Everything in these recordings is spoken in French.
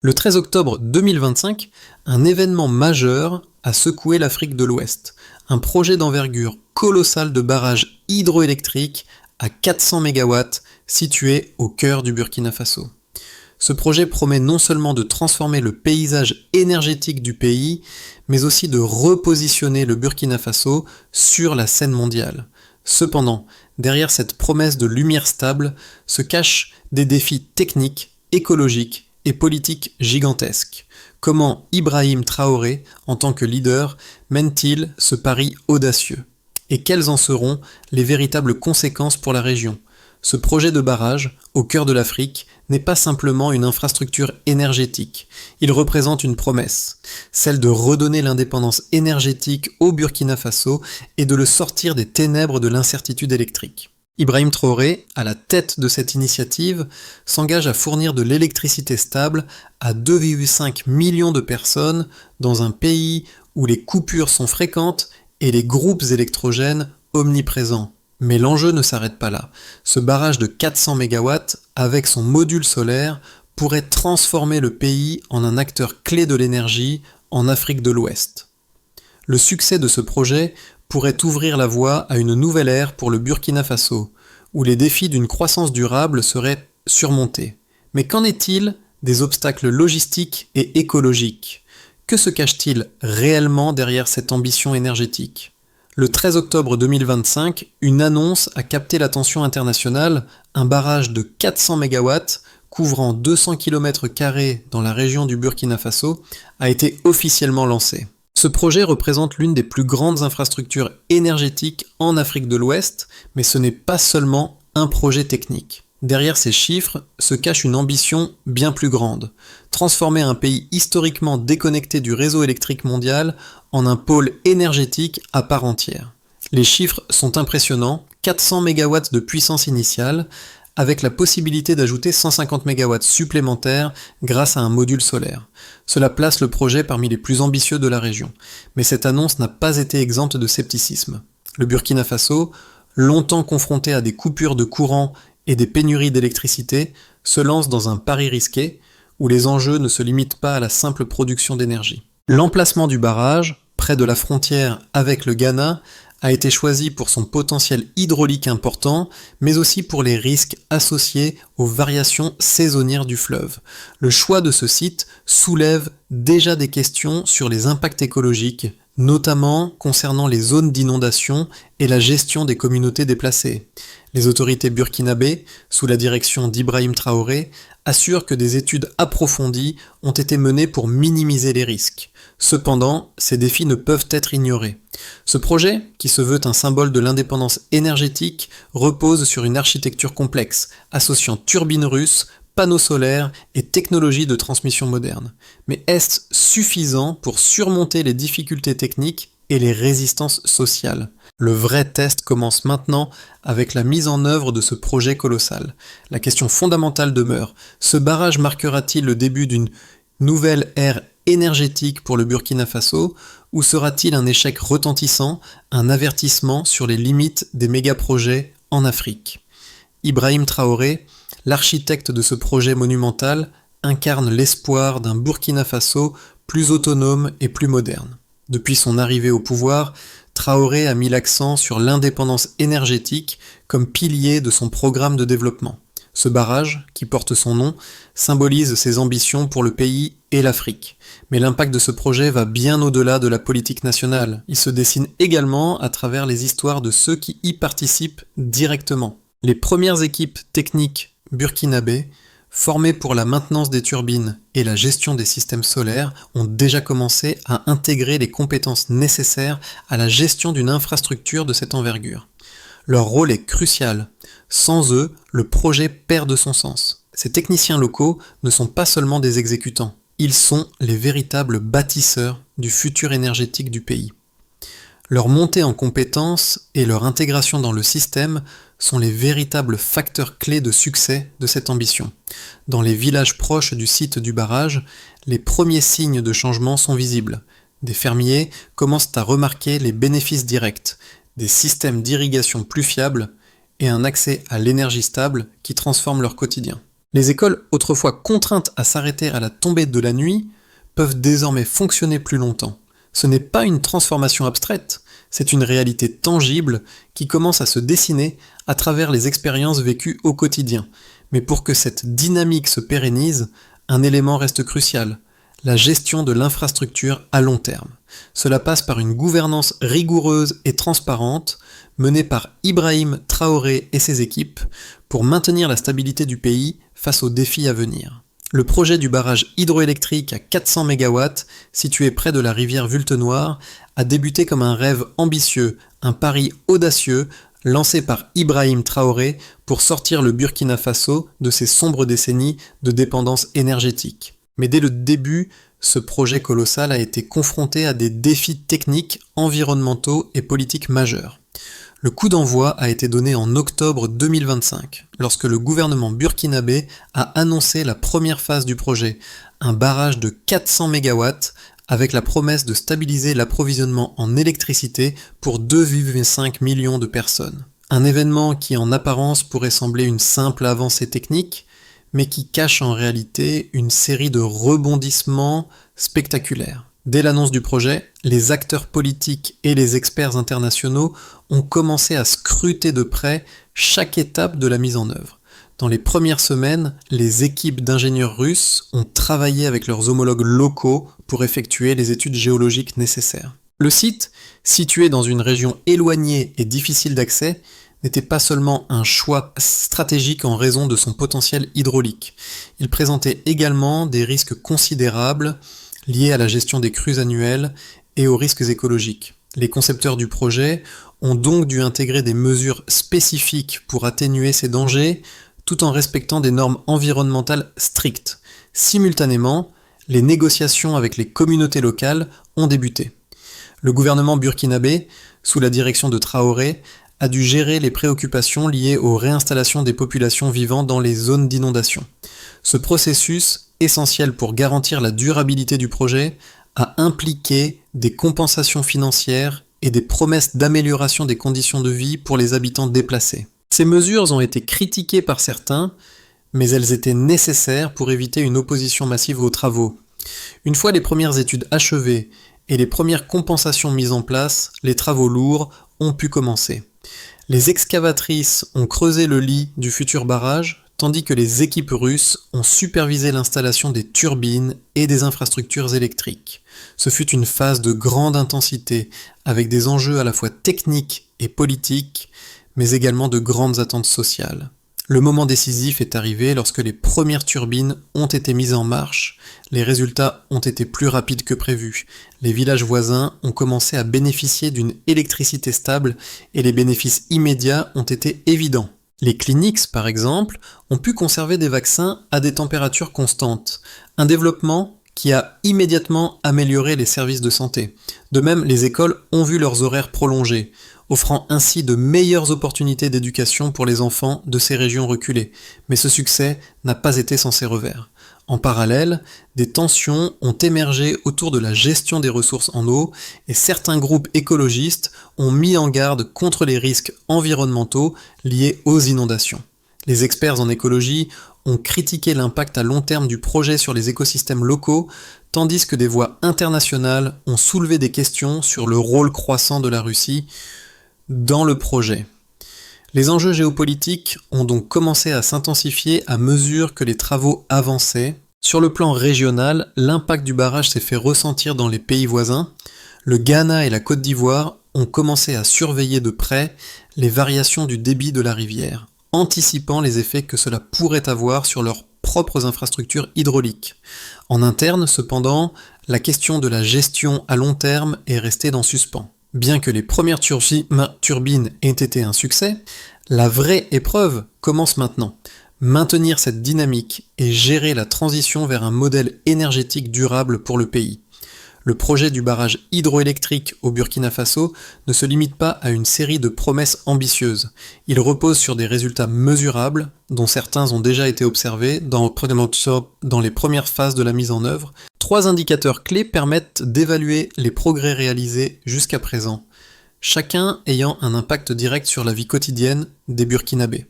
Le 13 octobre 2025, un événement majeur a secoué l'Afrique de l'Ouest. Un projet d'envergure colossale de barrage hydroélectrique à 400 MW situé au cœur du Burkina Faso. Ce projet promet non seulement de transformer le paysage énergétique du pays, mais aussi de repositionner le Burkina Faso sur la scène mondiale. Cependant, derrière cette promesse de lumière stable se cachent des défis techniques, écologiques et politiques gigantesques. Comment Ibrahim Traoré, en tant que leader, mène-t-il ce pari audacieux? Et quelles en seront les véritables conséquences pour la région? Ce projet de barrage, au cœur de l'Afrique, n'est pas simplement une infrastructure énergétique. Il représente une promesse, celle de redonner l'indépendance énergétique au Burkina Faso et de le sortir des ténèbres de l'incertitude électrique. Ibrahim Traoré, à la tête de cette initiative, s'engage à fournir de l'électricité stable à 2,5 millions de personnes dans un pays où les coupures sont fréquentes et les groupes électrogènes omniprésents. Mais l'enjeu ne s'arrête pas là. Ce barrage de 400 MW, avec son module solaire, pourrait transformer le pays en un acteur clé de l'énergie en Afrique de l'Ouest. Le succès de ce projet pourrait ouvrir la voie à une nouvelle ère pour le Burkina Faso, où les défis d'une croissance durable seraient surmontés. Mais qu'en est-il des obstacles logistiques et écologiques? Que se cache-t-il réellement derrière cette ambition énergétique? Le 13 octobre 2025, une annonce a capté l'attention internationale. Un barrage de 400 MW, couvrant 200 km² dans la région du Burkina Faso, a été officiellement lancé. Ce projet représente l'une des plus grandes infrastructures énergétiques en Afrique de l'Ouest, mais ce n'est pas seulement un projet technique. Derrière ces chiffres se cache une ambition bien plus grande: transformer un pays historiquement déconnecté du réseau électrique mondial en un pôle énergétique à part entière. Les chiffres sont impressionnants: 400 MW de puissance initiale, avec la possibilité d'ajouter 150 MW supplémentaires grâce à un module solaire. Cela place le projet parmi les plus ambitieux de la région. Mais cette annonce n'a pas été exempte de scepticisme. Le Burkina Faso, longtemps confronté à des coupures de courant et des pénuries d'électricité, se lance dans un pari risqué où les enjeux ne se limitent pas à la simple production d'énergie. L'emplacement du barrage, près de la frontière avec le Ghana, a été choisi pour son potentiel hydraulique important, mais aussi pour les risques associés aux variations saisonnières du fleuve. Le choix de ce site soulève déjà des questions sur les impacts écologiques, notamment concernant les zones d'inondation et la gestion des communautés déplacées. Les autorités burkinabées, sous la direction d'Ibrahim Traoré, assurent que des études approfondies ont été menées pour minimiser les risques. Cependant, ces défis ne peuvent être ignorés. Ce projet, qui se veut un symbole de l'indépendance énergétique, repose sur une architecture complexe, associant turbines russes, panneaux solaires et technologies de transmission moderne. Mais est-ce suffisant pour surmonter les difficultés techniques et les résistances sociales? Le vrai test commence maintenant avec la mise en œuvre de ce projet colossal. La question fondamentale demeure: ce barrage marquera-t-il le début d'une nouvelle ère énergétique pour le Burkina Faso, ou sera-t-il un échec retentissant, un avertissement sur les limites des méga-projets en Afrique? Ibrahim Traoré, l'architecte de ce projet monumental, incarne l'espoir d'un Burkina Faso plus autonome et plus moderne. Depuis son arrivée au pouvoir, Traoré a mis l'accent sur l'indépendance énergétique comme pilier de son programme de développement. Ce barrage, qui porte son nom, symbolise ses ambitions pour le pays et l'Afrique. Mais l'impact de ce projet va bien au-delà de la politique nationale. Il se dessine également à travers les histoires de ceux qui y participent directement. Les premières équipes techniques burkinabées, formées pour la maintenance des turbines et la gestion des systèmes solaires, ont déjà commencé à intégrer les compétences nécessaires à la gestion d'une infrastructure de cette envergure. Leur rôle est crucial. Sans eux, le projet perd de son sens. Ces techniciens locaux ne sont pas seulement des exécutants, ils sont les véritables bâtisseurs du futur énergétique du pays. Leur montée en compétences et leur intégration dans le système sont les véritables facteurs clés de succès de cette ambition. Dans les villages proches du site du barrage, les premiers signes de changement sont visibles. Des fermiers commencent à remarquer les bénéfices directs, des systèmes d'irrigation plus fiables et un accès à l'énergie stable qui transforme leur quotidien. Les écoles, autrefois contraintes à s'arrêter à la tombée de la nuit, peuvent désormais fonctionner plus longtemps. Ce n'est pas une transformation abstraite, c'est une réalité tangible qui commence à se dessiner à travers les expériences vécues au quotidien. Mais pour que cette dynamique se pérennise, un élément reste crucial, la gestion de l'infrastructure à long terme. Cela passe par une gouvernance rigoureuse et transparente, menée par Ibrahim Traoré et ses équipes, pour maintenir la stabilité du pays face aux défis à venir. Le projet du barrage hydroélectrique à 400 MW, situé près de la rivière Vultenoir, a débuté comme un rêve ambitieux, un pari audacieux, lancé par Ibrahim Traoré pour sortir le Burkina Faso de ses sombres décennies de dépendance énergétique. Mais dès le début, ce projet colossal a été confronté à des défis techniques, environnementaux et politiques majeurs. Le coup d'envoi a été donné en octobre 2025, lorsque le gouvernement burkinabé a annoncé la première phase du projet, un barrage de 400 MW avec la promesse de stabiliser l'approvisionnement en électricité pour 2,5 millions de personnes. Un événement qui en apparence pourrait sembler une simple avancée technique, mais qui cache en réalité une série de rebondissements spectaculaires. Dès l'annonce du projet, les acteurs politiques et les experts internationaux ont commencé à scruter de près chaque étape de la mise en œuvre. Dans les premières semaines, les équipes d'ingénieurs russes ont travaillé avec leurs homologues locaux pour effectuer les études géologiques nécessaires. Le site, situé dans une région éloignée et difficile d'accès, n'était pas seulement un choix stratégique en raison de son potentiel hydraulique. Il présentait également des risques considérables liés à la gestion des crues annuelles et aux risques écologiques. Les concepteurs du projet ont donc dû intégrer des mesures spécifiques pour atténuer ces dangers, tout en respectant des normes environnementales strictes. Simultanément, les négociations avec les communautés locales ont débuté. Le gouvernement burkinabé, sous la direction de Traoré, a dû gérer les préoccupations liées aux réinstallations des populations vivant dans les zones d'inondation. Ce processus, essentiel pour garantir la durabilité du projet, a impliqué des compensations financières et des promesses d'amélioration des conditions de vie pour les habitants déplacés. Ces mesures ont été critiquées par certains, mais elles étaient nécessaires pour éviter une opposition massive aux travaux. Une fois les premières études achevées et les premières compensations mises en place, les travaux lourds ont pu commencer. Les excavatrices ont creusé le lit du futur barrage, tandis que les équipes russes ont supervisé l'installation des turbines et des infrastructures électriques. Ce fut une phase de grande intensité, avec des enjeux à la fois techniques et politiques, mais également de grandes attentes sociales. Le moment décisif est arrivé lorsque les premières turbines ont été mises en marche. Les résultats ont été plus rapides que prévu. Les villages voisins ont commencé à bénéficier d'une électricité stable et les bénéfices immédiats ont été évidents. Les clinics, par exemple, ont pu conserver des vaccins à des températures constantes. Un développement qui a immédiatement amélioré les services de santé. De même, les écoles ont vu leurs horaires prolongés, offrant ainsi de meilleures opportunités d'éducation pour les enfants de ces régions reculées. Mais ce succès n'a pas été sans ses revers. En parallèle, des tensions ont émergé autour de la gestion des ressources en eau et certains groupes écologistes ont mis en garde contre les risques environnementaux liés aux inondations. Les experts en écologie ont critiqué l'impact à long terme du projet sur les écosystèmes locaux, tandis que des voix internationales ont soulevé des questions sur le rôle croissant de la Russie dans le projet. Les enjeux géopolitiques ont donc commencé à s'intensifier à mesure que les travaux avançaient. Sur le plan régional, l'impact du barrage s'est fait ressentir dans les pays voisins. Le Ghana et la Côte d'Ivoire ont commencé à surveiller de près les variations du débit de la rivière, anticipant les effets que cela pourrait avoir sur leurs propres infrastructures hydrauliques. En interne, cependant, la question de la gestion à long terme est restée en suspens. Bien que les premières turbines aient été un succès, la vraie épreuve commence maintenant. Maintenir cette dynamique et gérer la transition vers un modèle énergétique durable pour le pays. Le projet du barrage hydroélectrique au Burkina Faso ne se limite pas à une série de promesses ambitieuses. Il repose sur des résultats mesurables, dont certains ont déjà été observés dans les premières phases de la mise en œuvre. 3 indicateurs clés permettent d'évaluer les progrès réalisés jusqu'à présent, chacun ayant un impact direct sur la vie quotidienne des Burkinabés.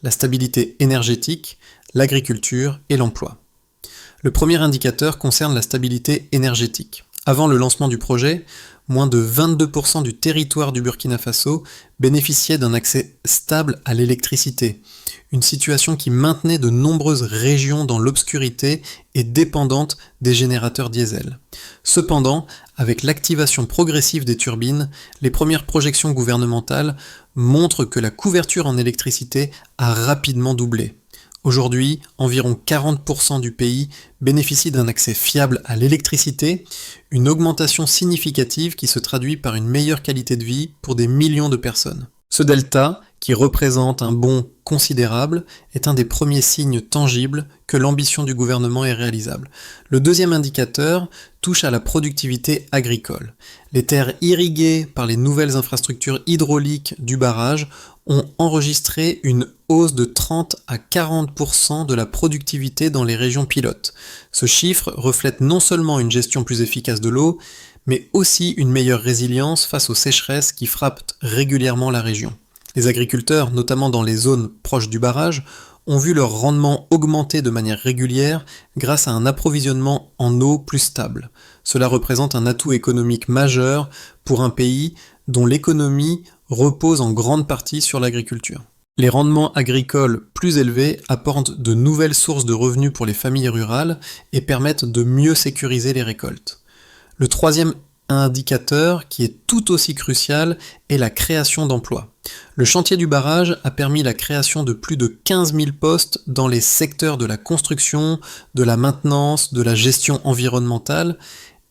La stabilité énergétique, l'agriculture et l'emploi. Le premier indicateur concerne la stabilité énergétique. Avant le lancement du projet, moins de 22% du territoire du Burkina Faso bénéficiait d'un accès stable à l'électricité, une situation qui maintenait de nombreuses régions dans l'obscurité et dépendantes des générateurs diesel. Cependant, avec l'activation progressive des turbines, les premières projections gouvernementales montrent que la couverture en électricité a rapidement doublé. Aujourd'hui, environ 40% du pays bénéficie d'un accès fiable à l'électricité, une augmentation significative qui se traduit par une meilleure qualité de vie pour des millions de personnes. Ce delta, qui représente un bond considérable, est un des premiers signes tangibles que l'ambition du gouvernement est réalisable. Le deuxième indicateur touche à la productivité agricole. Les terres irriguées par les nouvelles infrastructures hydrauliques du barrage ont enregistré une hausse de 30 à 40% de la productivité dans les régions pilotes. Ce chiffre reflète non seulement une gestion plus efficace de l'eau, mais aussi une meilleure résilience face aux sécheresses qui frappent régulièrement la région. Les agriculteurs, notamment dans les zones proches du barrage, ont vu leur rendement augmenter de manière régulière grâce à un approvisionnement en eau plus stable. Cela représente un atout économique majeur pour un pays dont l'économie repose en grande partie sur l'agriculture. Les rendements agricoles plus élevés apportent de nouvelles sources de revenus pour les familles rurales et permettent de mieux sécuriser les récoltes. Le troisième indicateur, qui est tout aussi crucial, est la création d'emplois. Le chantier du barrage a permis la création de plus de 15 000 postes dans les secteurs de la construction, de la maintenance, de la gestion environnementale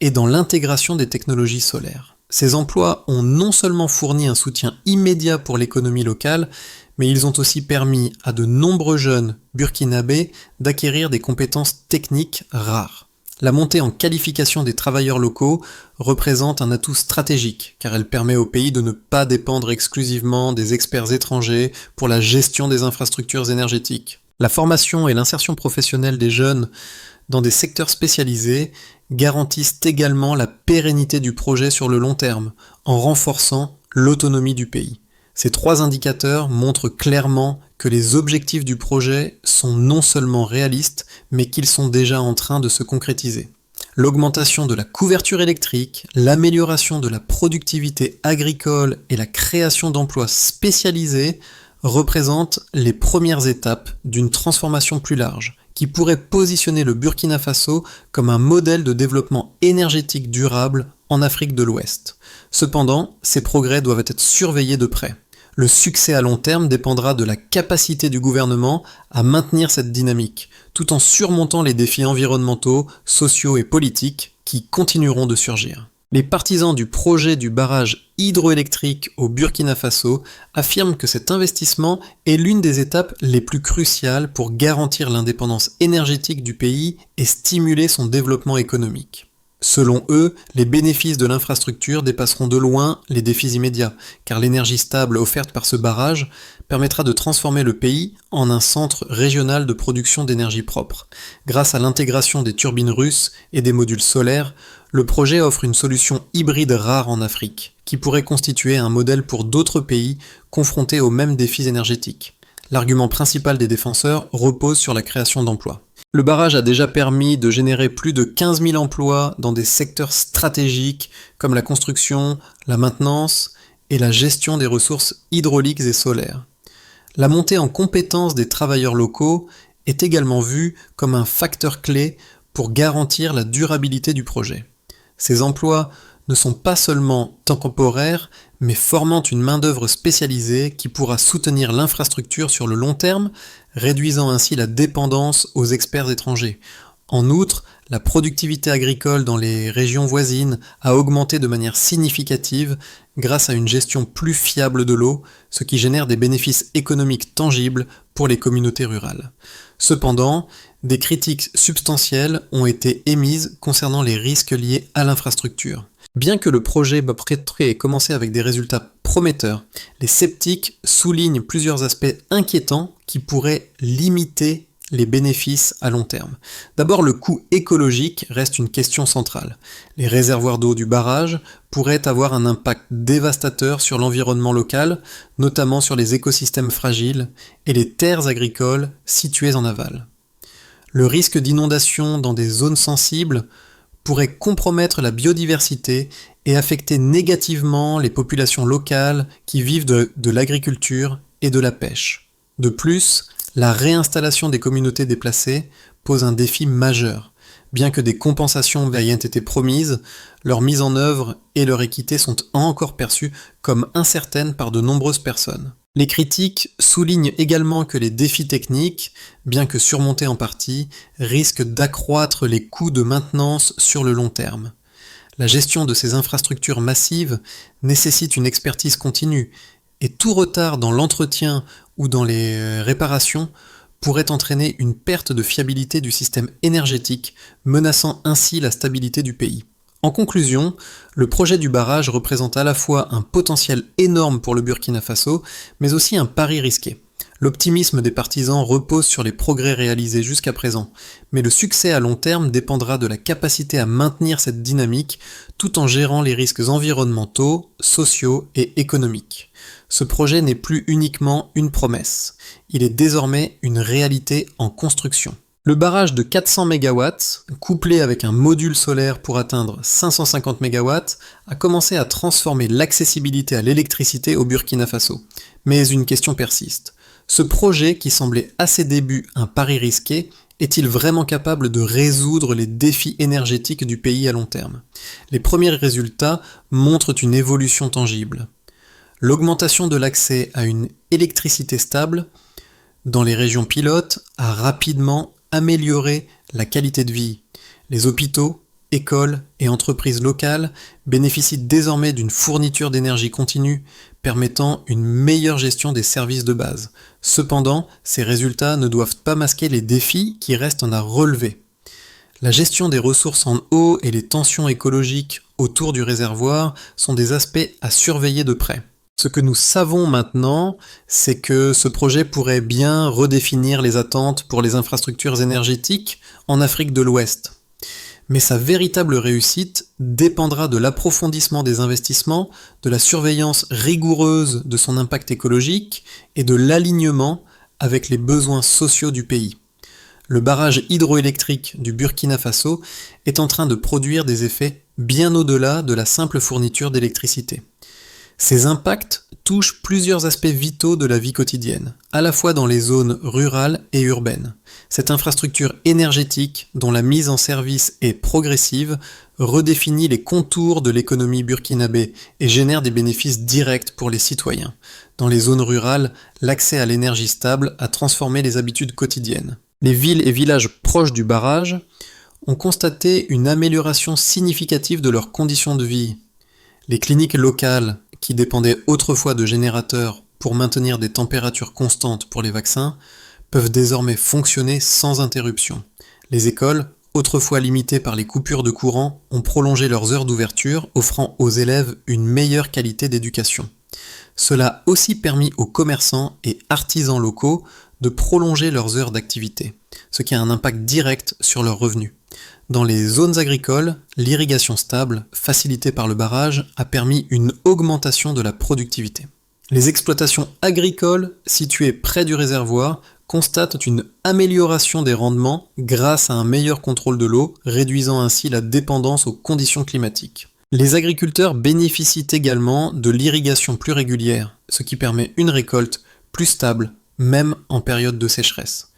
et dans l'intégration des technologies solaires. Ces emplois ont non seulement fourni un soutien immédiat pour l'économie locale, mais ils ont aussi permis à de nombreux jeunes burkinabés d'acquérir des compétences techniques rares. La montée en qualification des travailleurs locaux représente un atout stratégique, car elle permet au pays de ne pas dépendre exclusivement des experts étrangers pour la gestion des infrastructures énergétiques. La formation et l'insertion professionnelle des jeunes dans des secteurs spécialisés garantissent également la pérennité du projet sur le long terme, en renforçant l'autonomie du pays. Ces trois indicateurs montrent clairement que les objectifs du projet sont non seulement réalistes, mais qu'ils sont déjà en train de se concrétiser. L'augmentation de la couverture électrique, l'amélioration de la productivité agricole et la création d'emplois spécialisés représentent les premières étapes d'une transformation plus large, qui pourrait positionner le Burkina Faso comme un modèle de développement énergétique durable en Afrique de l'Ouest. Cependant, ces progrès doivent être surveillés de près. Le succès à long terme dépendra de la capacité du gouvernement à maintenir cette dynamique, tout en surmontant les défis environnementaux, sociaux et politiques qui continueront de surgir. Les partisans du projet du barrage hydroélectrique au Burkina Faso affirment que cet investissement est l'une des étapes les plus cruciales pour garantir l'indépendance énergétique du pays et stimuler son développement économique. Selon eux, les bénéfices de l'infrastructure dépasseront de loin les défis immédiats, car l'énergie stable offerte par ce barrage permettra de transformer le pays en un centre régional de production d'énergie propre. Grâce à l'intégration des turbines russes et des modules solaires, le projet offre une solution hybride rare en Afrique, qui pourrait constituer un modèle pour d'autres pays confrontés aux mêmes défis énergétiques. L'argument principal des défenseurs repose sur la création d'emplois. Le barrage a déjà permis de générer plus de 15 000 emplois dans des secteurs stratégiques comme la construction, la maintenance et la gestion des ressources hydrauliques et solaires. La montée en compétences des travailleurs locaux est également vue comme un facteur clé pour garantir la durabilité du projet. Ces emplois ne sont pas seulement temporaires, mais formant une main-d'œuvre spécialisée qui pourra soutenir l'infrastructure sur le long terme, réduisant ainsi la dépendance aux experts étrangers. En outre, la productivité agricole dans les régions voisines a augmenté de manière significative grâce à une gestion plus fiable de l'eau, ce qui génère des bénéfices économiques tangibles pour les communautés rurales. Cependant, des critiques substantielles ont été émises concernant les risques liés à l'infrastructure. Bien que le projet Bob ait commencé avec des résultats prometteurs, les sceptiques soulignent plusieurs aspects inquiétants qui pourraient limiter les bénéfices à long terme. D'abord, le coût écologique reste une question centrale. Les réservoirs d'eau du barrage pourraient avoir un impact dévastateur sur l'environnement local, notamment sur les écosystèmes fragiles et les terres agricoles situées en aval. Le risque d'inondation dans des zones sensibles pourrait compromettre la biodiversité et affecter négativement les populations locales qui vivent de l'agriculture et de la pêche. De plus, la réinstallation des communautés déplacées pose un défi majeur. Bien que des compensations aient été promises, leur mise en œuvre et leur équité sont encore perçues comme incertaines par de nombreuses personnes. Les critiques soulignent également que les défis techniques, bien que surmontés en partie, risquent d'accroître les coûts de maintenance sur le long terme. La gestion de ces infrastructures massives nécessite une expertise continue, et tout retard dans l'entretien ou dans les réparations pourrait entraîner une perte de fiabilité du système énergétique, menaçant ainsi la stabilité du pays. En conclusion, le projet du barrage représente à la fois un potentiel énorme pour le Burkina Faso, mais aussi un pari risqué. L'optimisme des partisans repose sur les progrès réalisés jusqu'à présent, mais le succès à long terme dépendra de la capacité à maintenir cette dynamique tout en gérant les risques environnementaux, sociaux et économiques. Ce projet n'est plus uniquement une promesse, il est désormais une réalité en construction. Le barrage de 400 MW, couplé avec un module solaire pour atteindre 550 MW, a commencé à transformer l'accessibilité à l'électricité au Burkina Faso. Mais une question persiste. Ce projet, qui semblait à ses débuts un pari risqué, est-il vraiment capable de résoudre les défis énergétiques du pays à long terme ? Les premiers résultats montrent une évolution tangible. L'augmentation de l'accès à une électricité stable dans les régions pilotes a rapidement amélioré la qualité de vie. Les hôpitaux, écoles et entreprises locales bénéficient désormais d'une fourniture d'énergie continue, permettant une meilleure gestion des services de base. Cependant, ces résultats ne doivent pas masquer les défis qui restent à relever. La gestion des ressources en eau et les tensions écologiques autour du réservoir sont des aspects à surveiller de près. Ce que nous savons maintenant, c'est que ce projet pourrait bien redéfinir les attentes pour les infrastructures énergétiques en Afrique de l'Ouest. Mais sa véritable réussite dépendra de l'approfondissement des investissements, de la surveillance rigoureuse de son impact écologique et de l'alignement avec les besoins sociaux du pays. Le barrage hydroélectrique du Burkina Faso est en train de produire des effets bien au-delà de la simple fourniture d'électricité. Ces impacts touchent plusieurs aspects vitaux de la vie quotidienne, à la fois dans les zones rurales et urbaines. Cette infrastructure énergétique, dont la mise en service est progressive, redéfinit les contours de l'économie burkinabé et génère des bénéfices directs pour les citoyens. Dans les zones rurales, l'accès à l'énergie stable a transformé les habitudes quotidiennes. Les villes et villages proches du barrage ont constaté une amélioration significative de leurs conditions de vie. Les cliniques locales, qui dépendaient autrefois de générateurs pour maintenir des températures constantes pour les vaccins, peuvent désormais fonctionner sans interruption. Les écoles, autrefois limitées par les coupures de courant, ont prolongé leurs heures d'ouverture, offrant aux élèves une meilleure qualité d'éducation. Cela a aussi permis aux commerçants et artisans locaux de prolonger leurs heures d'activité, ce qui a un impact direct sur leurs revenus. Dans les zones agricoles, l'irrigation stable, facilitée par le barrage, a permis une augmentation de la productivité. Les exploitations agricoles situées près du réservoir constatent une amélioration des rendements grâce à un meilleur contrôle de l'eau, réduisant ainsi la dépendance aux conditions climatiques. Les agriculteurs bénéficient également de l'irrigation plus régulière, ce qui permet une récolte plus stable, même en période de sécheresse.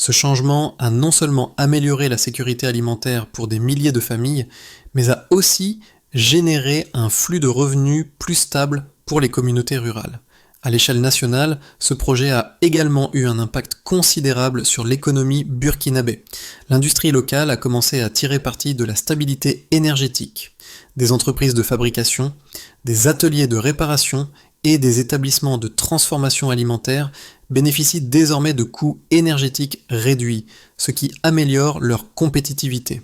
Ce changement a non seulement amélioré la sécurité alimentaire pour des milliers de familles, mais a aussi généré un flux de revenus plus stable pour les communautés rurales. À l'échelle nationale, ce projet a également eu un impact considérable sur l'économie burkinabé. L'industrie locale a commencé à tirer parti de la stabilité énergétique. Des entreprises de fabrication, des ateliers de réparation et des établissements de transformation alimentaire bénéficient désormais de coûts énergétiques réduits, ce qui améliore leur compétitivité.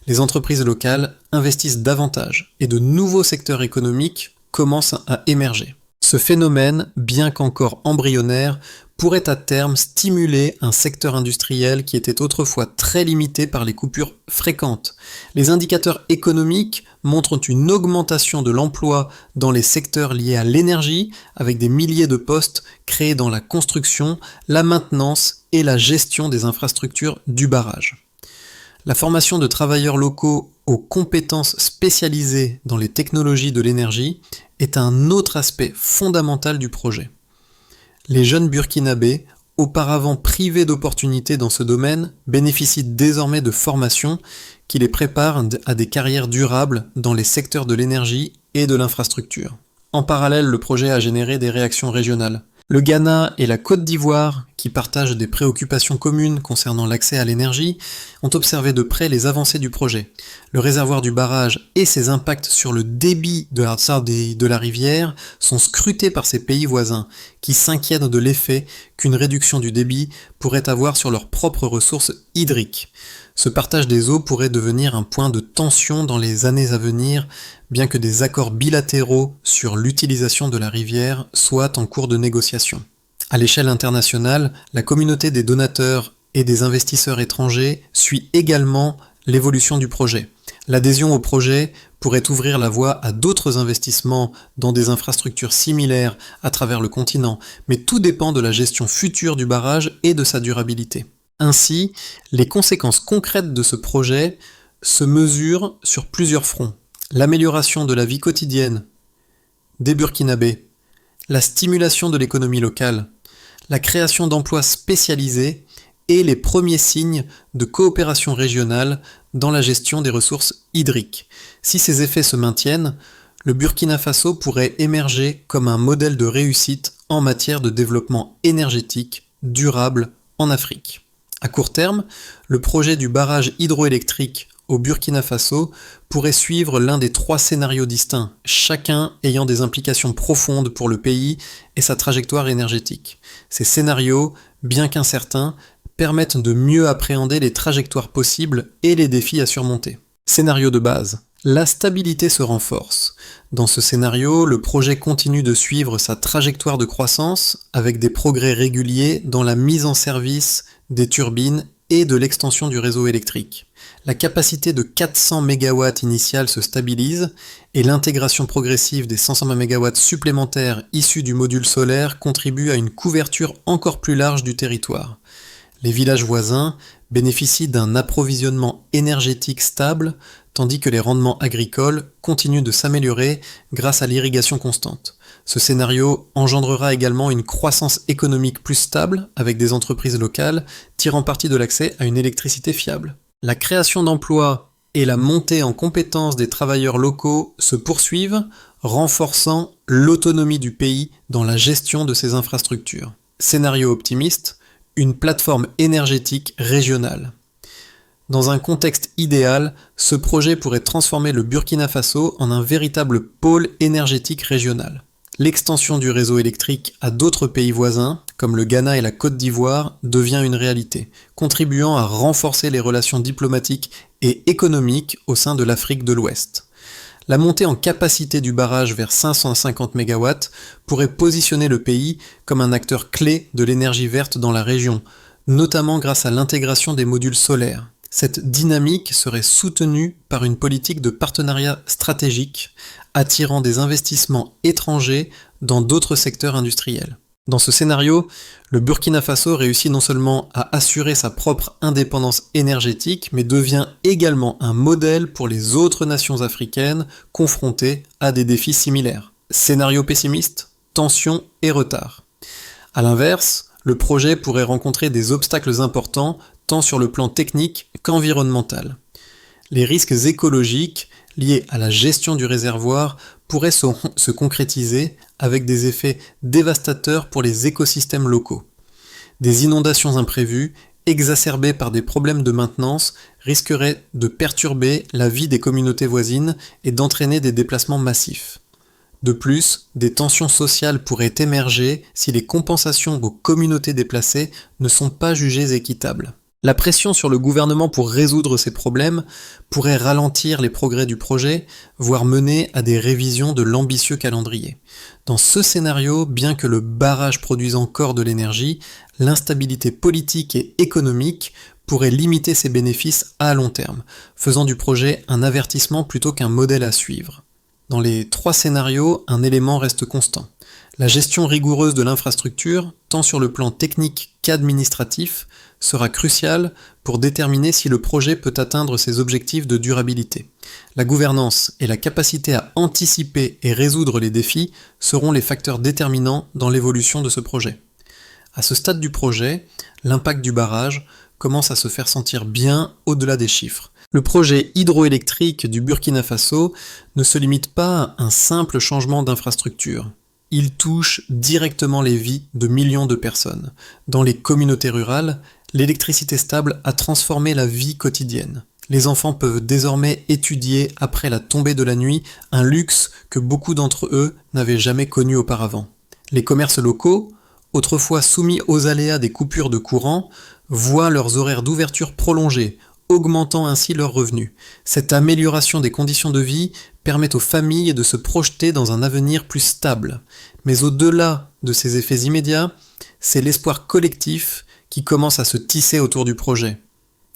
Les entreprises locales investissent davantage et de nouveaux secteurs économiques commencent à émerger. Ce phénomène, bien qu'encore embryonnaire, pourrait à terme stimuler un secteur industriel qui était autrefois très limité par les coupures fréquentes. Les indicateurs économiques montrent une augmentation de l'emploi dans les secteurs liés à l'énergie, avec des milliers de postes créés dans la construction, la maintenance et la gestion des infrastructures du barrage. La formation de travailleurs locaux aux compétences spécialisées dans les technologies de l'énergie est un autre aspect fondamental du projet. Les jeunes burkinabés, auparavant privés d'opportunités dans ce domaine, bénéficient désormais de formations qui les préparent à des carrières durables dans les secteurs de l'énergie et de l'infrastructure. En parallèle, le projet a généré des réactions régionales. Le Ghana et la Côte d'Ivoire, qui partagent des préoccupations communes concernant l'accès à l'énergie, ont observé de près les avancées du projet. Le réservoir du barrage et ses impacts sur le débit de la rivière sont scrutés par ces pays voisins, qui s'inquiètent de l'effet qu'une réduction du débit pourrait avoir sur leurs propres ressources hydriques. Ce partage des eaux pourrait devenir un point de tension dans les années à venir, bien que des accords bilatéraux sur l'utilisation de la rivière soient en cours de négociation. À l'échelle internationale, la communauté des donateurs et des investisseurs étrangers suit également l'évolution du projet. L'adhésion au projet pourrait ouvrir la voie à d'autres investissements dans des infrastructures similaires à travers le continent, mais tout dépend de la gestion future du barrage et de sa durabilité. Ainsi, les conséquences concrètes de ce projet se mesurent sur plusieurs fronts. L'amélioration de la vie quotidienne des Burkinabés, la stimulation de l'économie locale, la création d'emplois spécialisés et les premiers signes de coopération régionale dans la gestion des ressources hydriques. Si ces effets se maintiennent, le Burkina Faso pourrait émerger comme un modèle de réussite en matière de développement énergétique durable en Afrique. À court terme, le projet du barrage hydroélectrique au Burkina Faso pourrait suivre l'un des 3 scénarios distincts, chacun ayant des implications profondes pour le pays et sa trajectoire énergétique. Ces scénarios, bien qu'incertains, permettent de mieux appréhender les trajectoires possibles et les défis à surmonter. Scénario de base. La stabilité se renforce. Dans ce scénario, le projet continue de suivre sa trajectoire de croissance avec des progrès réguliers dans la mise en service des turbines et de l'extension du réseau électrique. La capacité de 400 MW initiale se stabilise et l'intégration progressive des 500 MW supplémentaires issus du module solaire contribue à une couverture encore plus large du territoire. Les villages voisins bénéficient d'un approvisionnement énergétique stable, tandis que les rendements agricoles continuent de s'améliorer grâce à l'irrigation constante. Ce scénario engendrera également une croissance économique plus stable avec des entreprises locales tirant parti de l'accès à une électricité fiable. La création d'emplois et la montée en compétences des travailleurs locaux se poursuivent, renforçant l'autonomie du pays dans la gestion de ses infrastructures. Scénario optimiste, une plateforme énergétique régionale. Dans un contexte idéal, ce projet pourrait transformer le Burkina Faso en un véritable pôle énergétique régional. L'extension du réseau électrique à d'autres pays voisins, comme le Ghana et la Côte d'Ivoire, devient une réalité, contribuant à renforcer les relations diplomatiques et économiques au sein de l'Afrique de l'Ouest. La montée en capacité du barrage vers 550 MW pourrait positionner le pays comme un acteur clé de l'énergie verte dans la région, notamment grâce à l'intégration des modules solaires. Cette dynamique serait soutenue par une politique de partenariat stratégique, attirant des investissements étrangers dans d'autres secteurs industriels. Dans ce scénario, le Burkina Faso réussit non seulement à assurer sa propre indépendance énergétique, mais devient également un modèle pour les autres nations africaines confrontées à des défis similaires. Scénario pessimiste, tensions et retard. A l'inverse, le projet pourrait rencontrer des obstacles importants tant sur le plan technique qu'environnemental. Les risques écologiques liés à la gestion du réservoir pourraient se concrétiser avec des effets dévastateurs pour les écosystèmes locaux. Des inondations imprévues, exacerbées par des problèmes de maintenance, risqueraient de perturber la vie des communautés voisines et d'entraîner des déplacements massifs. De plus, des tensions sociales pourraient émerger si les compensations aux communautés déplacées ne sont pas jugées équitables. La pression sur le gouvernement pour résoudre ces problèmes pourrait ralentir les progrès du projet, voire mener à des révisions de l'ambitieux calendrier. Dans ce scénario, bien que le barrage produise encore de l'énergie, l'instabilité politique et économique pourrait limiter ses bénéfices à long terme, faisant du projet un avertissement plutôt qu'un modèle à suivre. Dans les 3 scénarios, un élément reste constant. La gestion rigoureuse de l'infrastructure, tant sur le plan technique qu'administratif, sera cruciale pour déterminer si le projet peut atteindre ses objectifs de durabilité. La gouvernance et la capacité à anticiper et résoudre les défis seront les facteurs déterminants dans l'évolution de ce projet. À ce stade du projet, l'impact du barrage commence à se faire sentir bien au-delà des chiffres. Le projet hydroélectrique du Burkina Faso ne se limite pas à un simple changement d'infrastructure. Il touche directement les vies de millions de personnes. Dans les communautés rurales, l'électricité stable a transformé la vie quotidienne. Les enfants peuvent désormais étudier après la tombée de la nuit, un luxe que beaucoup d'entre eux n'avaient jamais connu auparavant. Les commerces locaux, autrefois soumis aux aléas des coupures de courant, voient leurs horaires d'ouverture prolongés, augmentant ainsi leurs revenus. Cette amélioration des conditions de vie permet aux familles de se projeter dans un avenir plus stable. Mais au-delà de ces effets immédiats, c'est l'espoir collectif qui commence à se tisser autour du projet.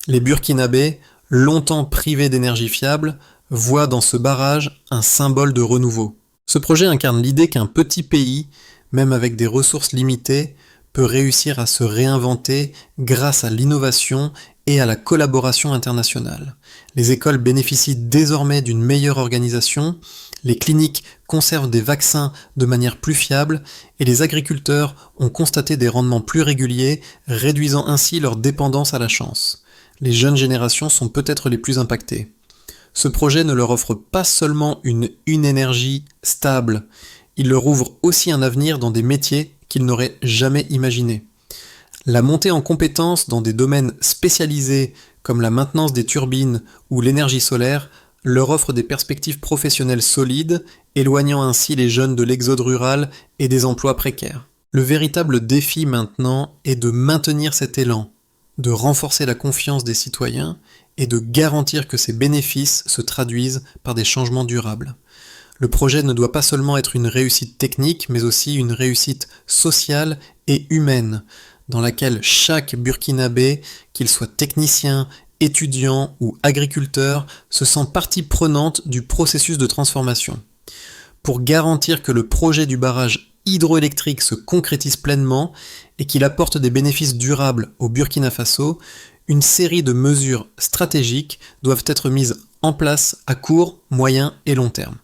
Les Burkinabés, longtemps privés d'énergie fiable, voient dans ce barrage un symbole de renouveau. Ce projet incarne l'idée qu'un petit pays, même avec des ressources limitées, peut réussir à se réinventer grâce à l'innovation et à la collaboration internationale. Les écoles bénéficient désormais d'une meilleure organisation, les cliniques conservent des vaccins de manière plus fiable et les agriculteurs ont constaté des rendements plus réguliers, réduisant ainsi leur dépendance à la chance. Les jeunes générations sont peut-être les plus impactées. Ce projet ne leur offre pas seulement une énergie stable, il leur ouvre aussi un avenir dans des métiers qu'ils n'auraient jamais imaginés. La montée en compétences dans des domaines spécialisés comme la maintenance des turbines ou l'énergie solaire leur offre des perspectives professionnelles solides, éloignant ainsi les jeunes de l'exode rural et des emplois précaires. Le véritable défi maintenant est de maintenir cet élan, de renforcer la confiance des citoyens et de garantir que ces bénéfices se traduisent par des changements durables. Le projet ne doit pas seulement être une réussite technique, mais aussi une réussite sociale et humaine, dans laquelle chaque Burkinabé, qu'il soit technicien, étudiant ou agriculteur, se sent partie prenante du processus de transformation. Pour garantir que le projet du barrage hydroélectrique se concrétise pleinement et qu'il apporte des bénéfices durables au Burkina Faso, une série de mesures stratégiques doivent être mises en place à court, moyen et long terme.